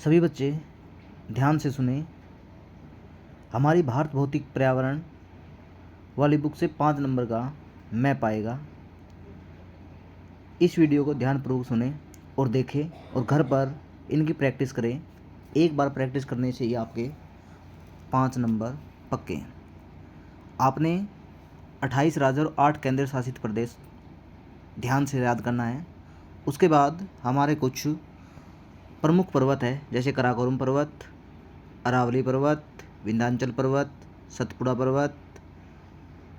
सभी बच्चे ध्यान से सुने। हमारी भारत भौतिक पर्यावरण वाली बुक से 5 नंबर का मैप आएगा। इस वीडियो को ध्यानपूर्वक सुने और देखें और घर पर इनकी प्रैक्टिस करें। एक बार प्रैक्टिस करने से ही आपके 5 नंबर पक्के हैं। आपने 28 राज्य और 8 केंद्र शासित प्रदेश ध्यान से याद करना है। उसके बाद हमारे कुछ प्रमुख पर्वत है, जैसे कराकोरम पर्वत, अरावली पर्वत, विंध्याचल पर्वत, सतपुड़ा पर्वत,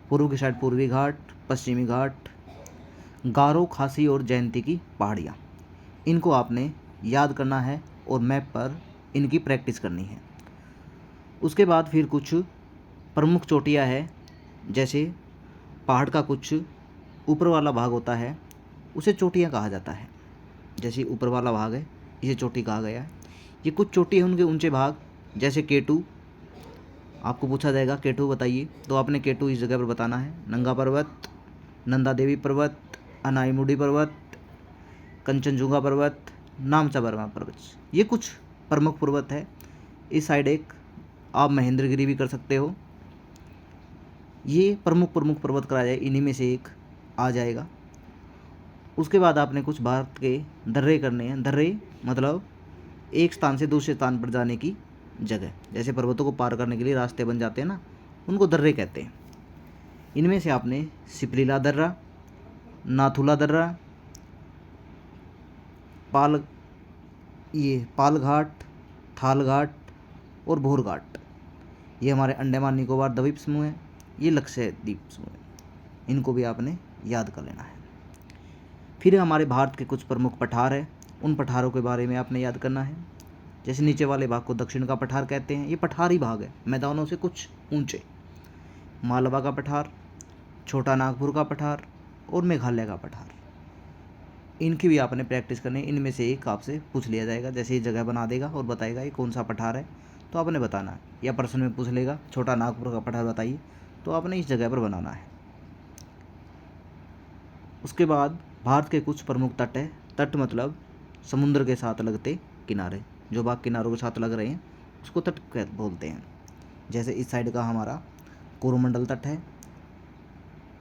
पूर्व की साइड पूर्वी घाट, पश्चिमी घाट, गारो, खासी और जयंती की पहाड़ियाँ। इनको आपने याद करना है और मैप पर इनकी प्रैक्टिस करनी है। उसके बाद फिर कुछ प्रमुख चोटियाँ है, जैसे पहाड़ का कुछ ऊपर वाला भाग होता है, उसे चोटियाँ कहा जाता है। जैसे ऊपर वाला भाग है, इसे चोटी कहा गया है। ये कुछ चोटी है, उनके ऊंचे भाग, जैसे केटू। आपको पूछा जाएगा केटू बताइए, तो आपने केटू इस जगह पर बताना है। नंगा पर्वत, नंदा देवी पर्वत, अनाईमुडी पर्वत, कंचनजुंगा पर्वत, नामचा बर्मा पर्वत। ये कुछ प्रमुख पर्वत है। इस साइड एक आप महेंद्रगिरी भी कर सकते हो। ये प्रमुख पर्वत करा जाए, इन्हीं में से एक आ जाएगा। उसके बाद आपने कुछ भारत के दर्रे करने हैं। दर्रे मतलब एक स्थान से दूसरे स्थान पर जाने की जगह, जैसे पर्वतों को पार करने के लिए रास्ते बन जाते हैं ना, उनको दर्रे कहते हैं। इनमें से आपने सिपलीला दर्रा, नाथुला दर्रा, पाल घाट, थाल घाट और भोर घाट, ये हमारे अंडमान निकोबार द्वीप समूह है। ये लक्षद्वीप समूह है। इनको भी आपने याद कर लेना है। फिर हमारे भारत के कुछ प्रमुख पठार है, उन पठारों के बारे में आपने याद करना है। जैसे नीचे वाले भाग को दक्षिण का पठार कहते हैं। ये पठारी भाग है, मैदानों से कुछ ऊंचे। मालवा का पठार, छोटा नागपुर का पठार और मेघालय का पठार। इनकी भी आपने प्रैक्टिस करनी। इनमें से एक आपसे पूछ लिया जाएगा, जैसे ये जगह बना देगा और बताएगा ये कौन सा पठार है, तो आपने बताना है। या प्रश्न में पूछ लेगा छोटा नागपुर का पठार बताइए, तो आपने इस जगह पर बनाना है। उसके बाद भारत के कुछ प्रमुख तट है। तट मतलब समुद्र के साथ लगते किनारे, जो भाग किनारों के साथ लग रहे हैं उसको तट बोलते हैं। जैसे इस साइड का हमारा कोरोमंडल तट है,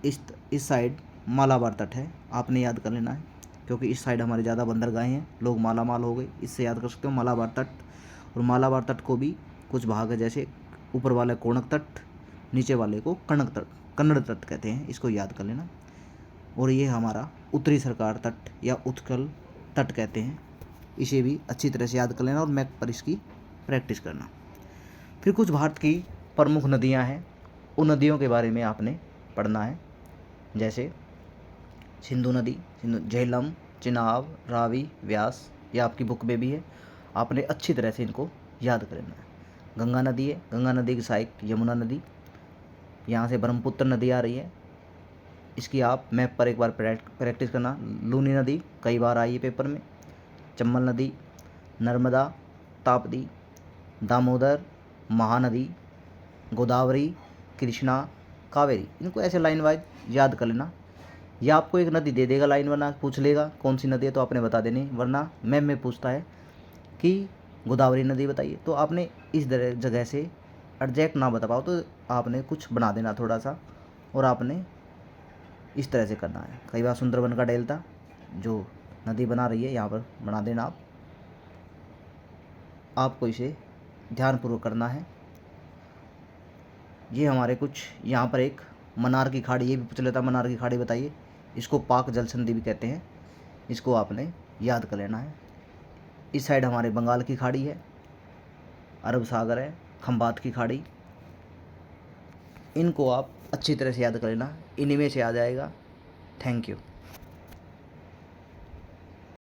इस साइड मालाबार तट है। आपने याद कर लेना है, क्योंकि इस साइड हमारे ज़्यादा बंदरगाहें हैं, लोग मालामाल हो गए, इससे याद कर सकते हो मालाबार तट। और मालाबार तट को भी कुछ भाग है, जैसे ऊपर वाले कोणक तट, नीचे वाले को कन्नड़ तट कहते हैं। इसको याद कर लेना। और ये हमारा उत्तरी सरकार तट या उत्कल तट कहते हैं। इसे भी अच्छी तरह से याद कर लेना और मैप पर इसकी प्रैक्टिस करना। फिर कुछ भारत की प्रमुख नदियां हैं, उन नदियों के बारे में आपने पढ़ना है। जैसे सिंधु नदी, झेलम, चिनाब, रावी, व्यास, ये आपकी बुक में भी है। आपने अच्छी तरह से इनको याद कर लेना है। गंगा नदी है, गंगा नदी की सहायक यमुना नदी, यहाँ से ब्रह्मपुत्र नदी आ रही है। इसकी आप मैप पर एक बार प्रैक्टिस करना। लूनी नदी कई बार आई है पेपर में। चंबल नदी, नर्मदा, ताप्ती, दामोदर, महानदी, गोदावरी, कृष्णा, कावेरी। इनको ऐसे लाइन वाइज याद कर लेना। या आपको एक नदी दे देगा, लाइन बना पूछ लेगा कौन सी नदी है, तो आपने बता देनी। वरना मैप में पूछता है कि गोदावरी नदी बताइए, तो आपने इस जगह से एग्जैक्ट ना बता पाओ तो आपने कुछ बना देना थोड़ा सा, और आपने इस तरह से करना है। कई बार सुंदरबन का डेल्टा जो नदी बना रही है, यहाँ पर बना देना आपको इसे ध्यानपूर्वक करना है। ये हमारे कुछ यहाँ पर एक मन्नार की खाड़ी, ये भी पूछ लेता मन्नार की खाड़ी बताइए। इसको पाक जल संधि भी कहते हैं। इसको आपने याद कर लेना है। इस साइड हमारे बंगाल की खाड़ी है, अरब सागर है, खंबात की खाड़ी। इनको आप अच्छी तरह से याद कर लेना, इन्हीं में से आ जाएगा। Thank you.